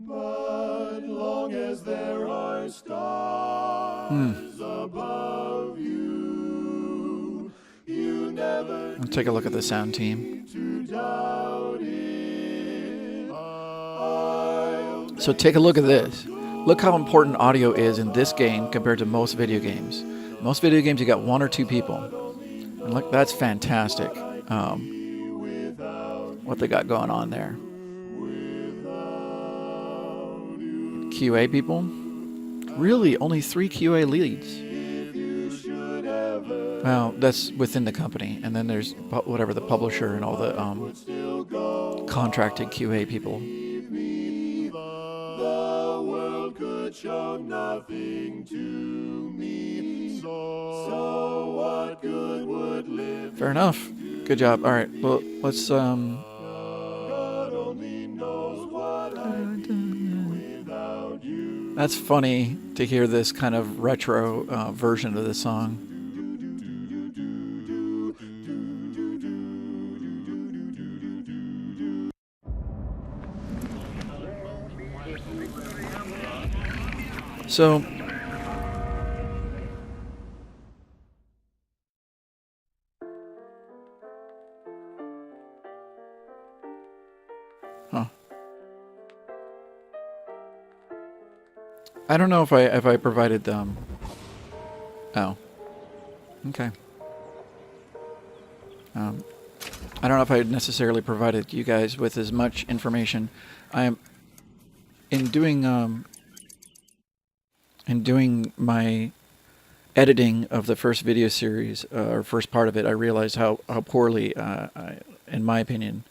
But long as there are stars above you, you never I'll take a look at the sound team. to doubt it. So take a look at this. Look how important audio is in this game compared to most video games. Most video games, you got one or two people. And look, that's fantastic. What they got going on there. QA people? Really, only 3 QA leads. Well, that's within the company. And then there's whatever the publisher and all the contracted QA people. The world could show nothing to me. So what good would live? Fair enough. Good job. All right. Well, let's God only knows what I'd be without you. That's funny to hear this kind of retro version of the song. So, I don't know if I provided them. Oh, okay. I don't know if I necessarily provided you guys with as much information. I'm in doing my editing of the first video series or first part of it. I realized how poorly, in my opinion,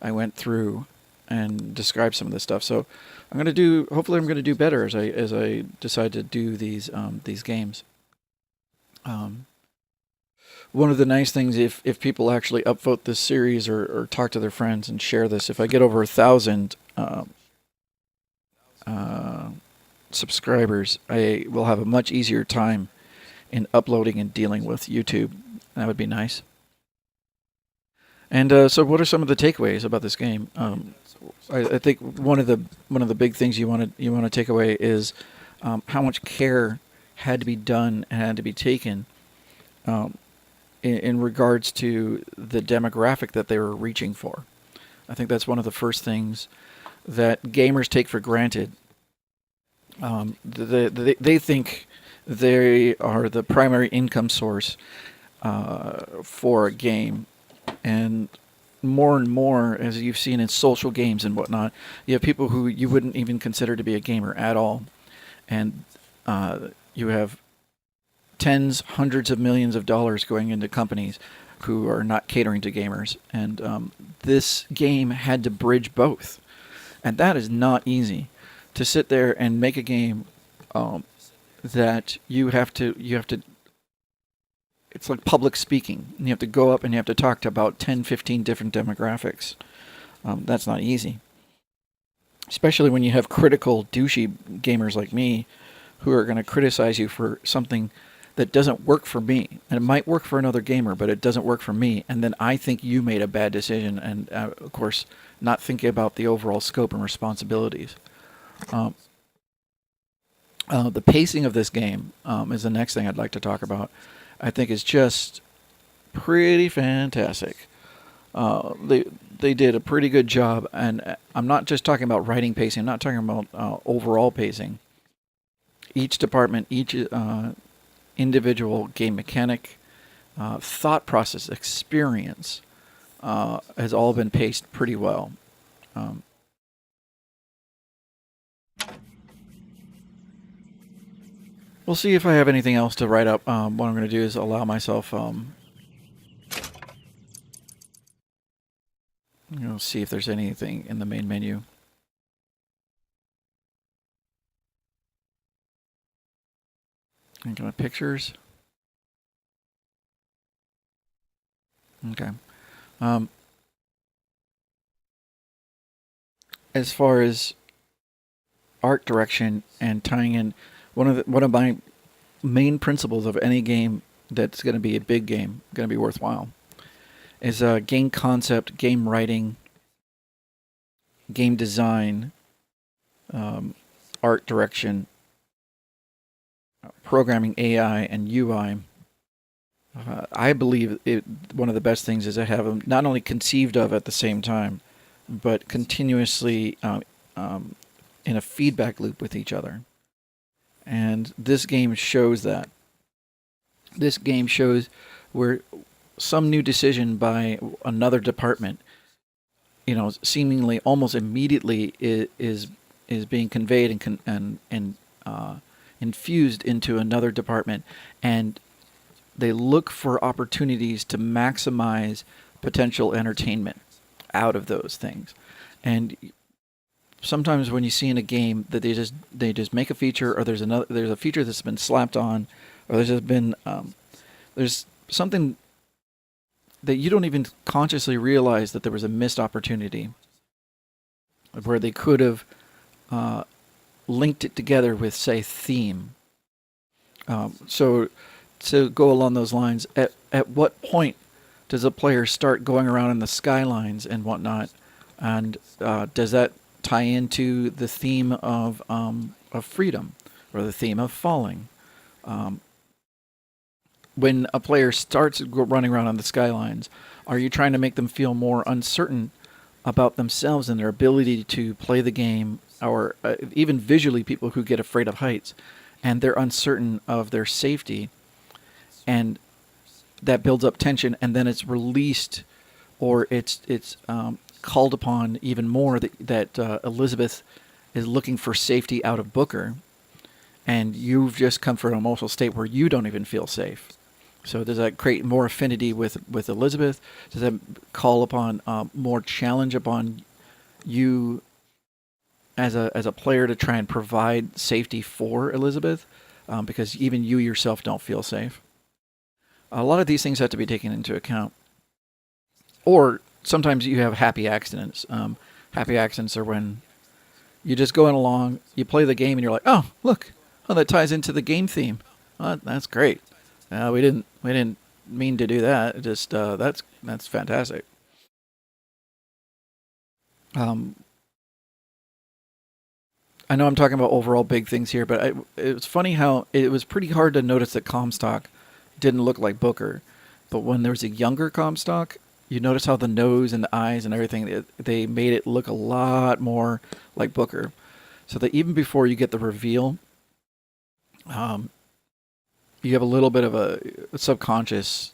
I went through and described some of this stuff. So I'm gonna do. Hopefully, I'm gonna do better as I decide to do these games. One of the nice things, if people actually upvote this series or talk to their friends and share this, if I get over 1,000 subscribers, I will have a much easier time in uploading and dealing with YouTube. That would be nice. And so, what are some of the takeaways about this game? I think one of the big things you want to take away is how much care had to be done and had to be taken in regards to the demographic that they were reaching for. I think that's one of the first things that gamers take for granted. They think they are the primary income source for a game. And more, as you've seen in social games and whatnot, you have people who you wouldn't even consider to be a gamer at all. And you have tens, hundreds of millions of dollars going into companies who are not catering to gamers. And this game had to bridge both. And that is not easy. To sit there and make a game that you have to it's like public speaking. You have to go up and you have to talk to about 10, 15 different demographics. That's not easy. Especially when you have critical, douchey gamers like me who are going to criticize you for something that doesn't work for me. And it might work for another gamer, but it doesn't work for me. And then I think you made a bad decision. And, of course, not thinking about the overall scope and responsibilities. The pacing of this game is the next thing I'd like to talk about. I think is just pretty fantastic. They did a pretty good job, and I'm not just talking about writing pacing. I'm not talking about overall pacing. Each department, each individual game mechanic, thought process, experience has all been paced pretty well. We'll see if I have anything else to write up. What I'm going to do is allow myself, see if there's anything in the main menu. And go to pictures. Okay. As far as art direction and tying in, one of my main principles of any game that's going to be a big game, going to be worthwhile, is game concept, game writing, game design, art direction, programming, AI, and UI. I believe one of the best things is to have them not only conceived of at the same time, but continuously in a feedback loop with each other. And this game shows that. This game shows where some new decision by another department, seemingly almost immediately is being conveyed and infused into another department, and they look for opportunities to maximize potential entertainment out of those things. And sometimes when you see in a game that they just make a feature, or there's a feature that's been slapped on, or there's something that you don't even consciously realize that there was a missed opportunity where they could have linked it together with, say, theme. So to go along those lines, at what point does a player start going around in the skylines and whatnot, and does that tie into the theme of freedom, or the theme of falling? When a player starts running around on the skylines, are you trying to make them feel more uncertain about themselves and their ability to play the game, or even visually, people who get afraid of heights, and they're uncertain of their safety, and that builds up tension, and then it's released, or it's called upon even more that Elizabeth is looking for safety out of Booker, and you've just come from an emotional state where you don't even feel safe. So does that create more affinity with Elizabeth? Does that call upon more challenge upon you as a player to try and provide safety for Elizabeth? Because even you yourself don't feel safe. A lot of these things have to be taken into account. Or sometimes you have happy accidents. Happy accidents are when you're just going along, you play the game, and you're like, oh, look, that ties into the game theme. That's great. We didn't mean to do that. Just that's fantastic. I know I'm talking about overall big things here, but it was funny how it was pretty hard to notice that Comstock didn't look like Booker. But when there was a younger Comstock, you notice how the nose and the eyes and everything, they made it look a lot more like Booker. So that even before you get the reveal, you have a little bit of a subconscious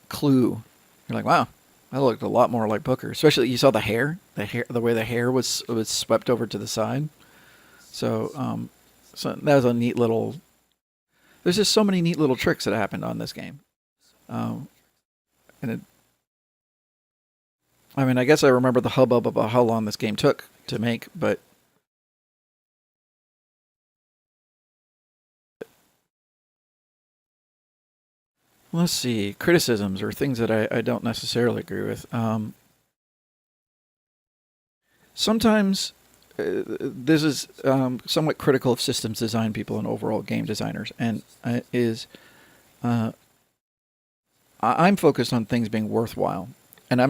clue. You're like, wow, that looked a lot more like Booker. Especially you saw the hair, the way the hair was swept over to the side. So that was a neat little. There's just so many neat little tricks that happened on this game, and I guess I remember the hubbub about how long this game took to make, but let's see, criticisms or things that I don't necessarily agree with. Sometimes this is somewhat critical of systems design people and overall game designers, and I'm focused on things being worthwhile, and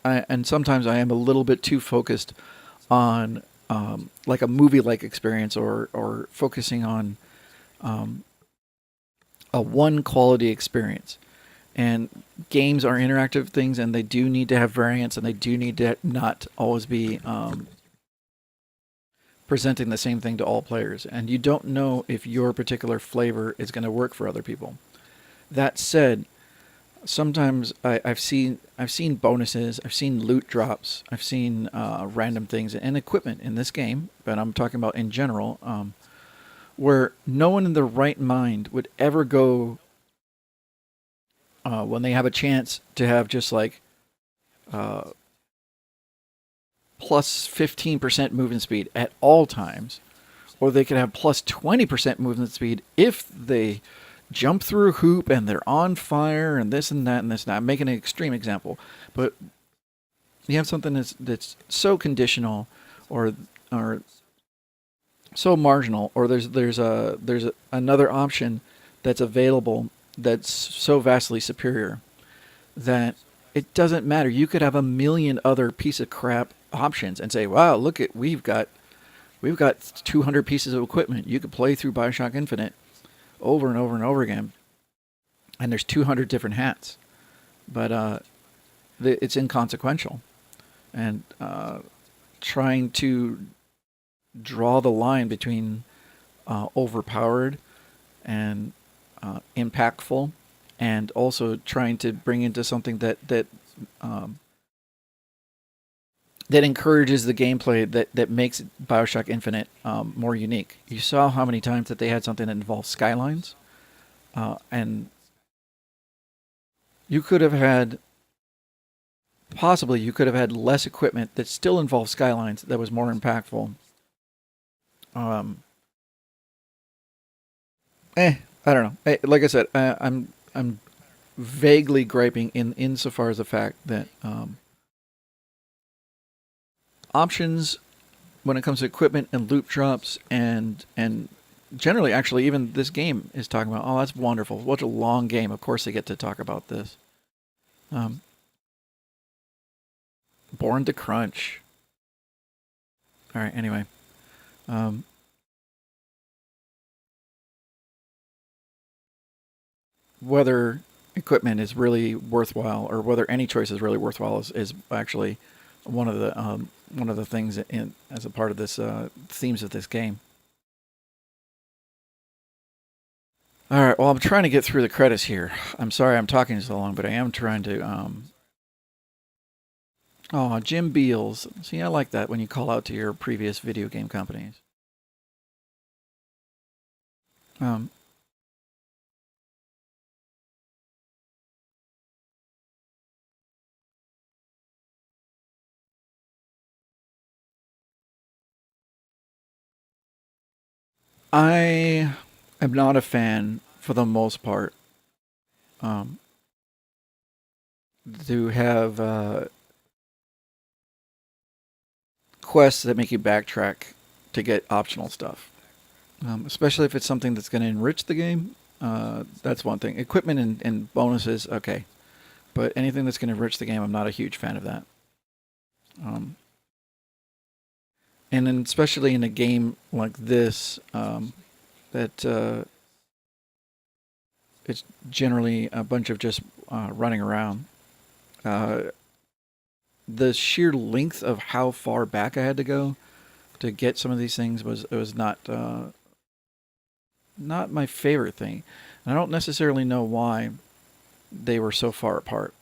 and sometimes I am a little bit too focused on like a movie-like experience, or focusing on a one quality experience. And games are interactive things, and they do need to have variance, and they do need to not always be presenting the same thing to all players. And you don't know if your particular flavor is going to work for other people. That said, sometimes I've seen bonuses, I've seen loot drops, I've seen random things and equipment in this game, but I'm talking about in general, where no one in their right mind would ever go when they have a chance to have just like plus 15% movement speed at all times, or they could have plus 20% movement speed if they jump through a hoop and they're on fire and this and that and this and that. I'm making an extreme example, but you have something that's so conditional, or so marginal, or there's another option that's available that's so vastly superior that it doesn't matter. You could have a million other piece of crap options and say, "Wow, look at we've got 200 pieces of equipment. You could play through Bioshock Infinite over and over and over again, and there's 200 different hats." But it's inconsequential, and trying to draw the line between overpowered and impactful, and also trying to bring into something um, that encourages the gameplay that makes Bioshock Infinite more unique. You saw how many times that they had something that involved skylines, and you could have had possibly you could have had less equipment that still involved skylines that was more impactful. Um, I don't know. Like I said, I'm vaguely griping insofar as the fact that options when it comes to equipment and loot drops and generally, actually, even this game is talking about. Oh, that's wonderful! What a long game. Of course, they get to talk about this. Um, Born to Crunch. All right. Anyway, um, whether equipment is really worthwhile or whether any choice is really worthwhile is actually one of the things in as a part of this themes of this game. All right. Well, I'm trying to get through the credits here. I'm sorry I'm talking so long, but I am trying to. Oh, Jim Beals. See, I like that when you call out to your previous video game companies. Um, I am not a fan, for the most part, um, to have quests that make you backtrack to get optional stuff. Especially if it's something that's going to enrich the game. That's one thing. Equipment and bonuses, okay. But anything that's going to enrich the game, I'm not a huge fan of that. Um, and then especially in a game like this, that it's generally a bunch of just running around. Uh, the sheer length of how far back I had to go to get some of these things was not my favorite thing. And I don't necessarily know why they were so far apart.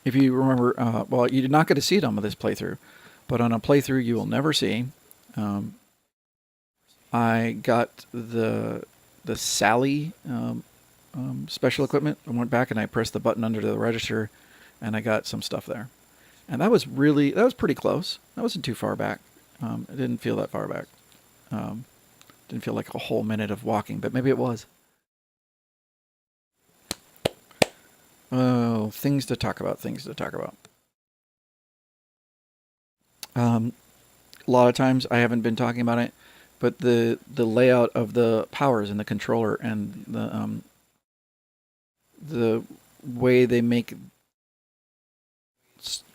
If you remember, well, you did not get to see it on this playthrough, but on a playthrough you will never see. Um, I got the Sally special equipment. I went back and I pressed the button under the register, and I got some stuff there. And that was pretty close. That wasn't too far back. It didn't feel that far back. Um, didn't feel like a whole minute of walking, but maybe it was. Oh, things to talk about. Things to talk about. Um, a lot of times I haven't been talking about it, but the layout of the powers in the controller and the way they make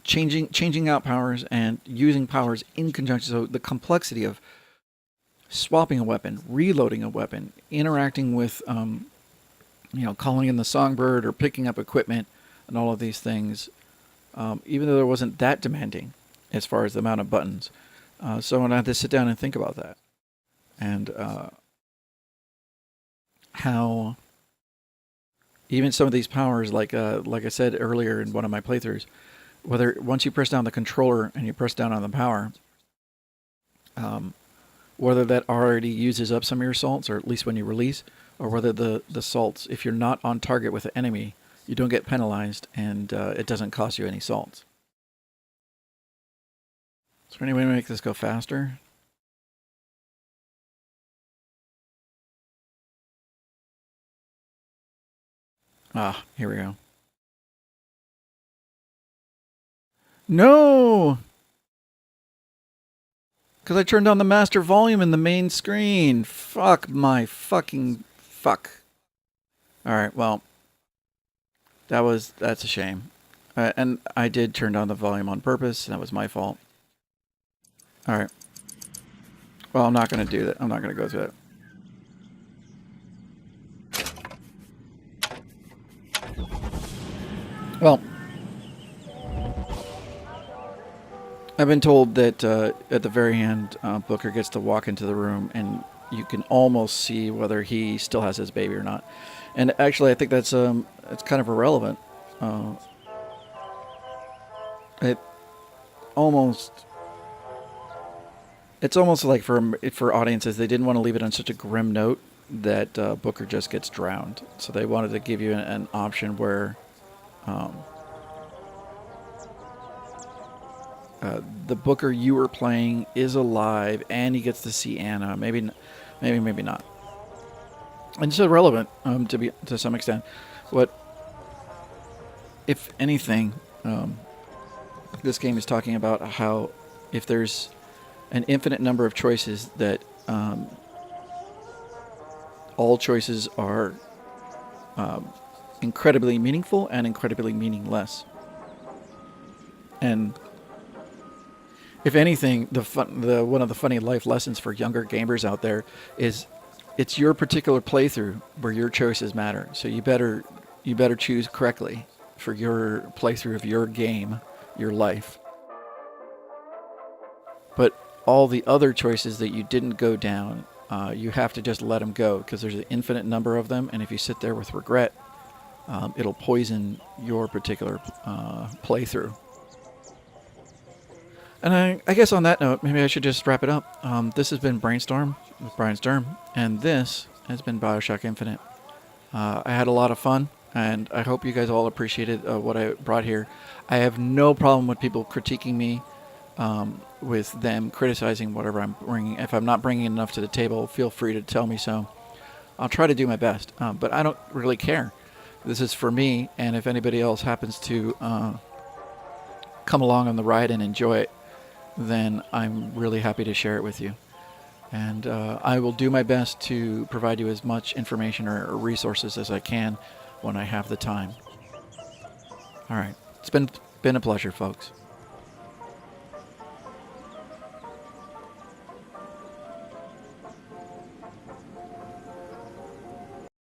changing out powers and using powers in conjunction. So the complexity of swapping a weapon, reloading a weapon, interacting with calling in the songbird or picking up equipment and all of these things. Even though there wasn't that demanding as far as the amount of buttons, so I had to sit down and think about that and how even some of these powers, like I said earlier in one of my playthroughs, whether once you press down the controller and you press down on the power, whether that already uses up some of your salts, or at least when you release, or whether the salts, if you're not on target with the enemy, you don't get penalized and it doesn't cost you any salts. Is there any way to make this go faster? Ah, here we go. No! Because I turned on the master volume in the main screen. Fuck my fucking fuck. Alright, well, that's a shame. And I did turn down the volume on purpose. That was my fault. All right. Well, I'm not going to do that. I'm not going to go through that. Well, I've been told that at the very end, Booker gets to walk into the room, and you can almost see whether he still has his baby or not. And actually, I think that's it's kind of irrelevant. It almost it's almost like for audiences, they didn't want to leave it on such a grim note that Booker just gets drowned. So they wanted to give you an option where the Booker you were playing is alive and he gets to see Anna. Maybe not. And it's irrelevant to some extent. What, if anything, this game is talking about how if there's an infinite number of choices, that all choices are incredibly meaningful and incredibly meaningless. And if anything, one of the funny life lessons for younger gamers out there is it's your particular playthrough where your choices matter. So you better choose correctly for your playthrough of your game, your life. But all the other choices that you didn't go down, you have to just let them go, because there's an infinite number of them, and if you sit there with regret, it'll poison your particular playthrough. And I guess on that note, maybe I should just wrap it up. This has been BrainStorm with Brian Sturm, and this has been Bioshock Infinite. I had a lot of fun, and I hope you guys all appreciated what I brought here. I have no problem with people critiquing me, with them criticizing whatever I'm bringing. If I'm not bringing enough to the table, feel free to tell me so. I'll try to do my best, but I don't really care. This is for me, and if anybody else happens to come along on the ride and enjoy it, then I'm really happy to share it with you. And I will do my best to provide you as much information or resources as I can when I have the time. All right. It's been a pleasure, folks.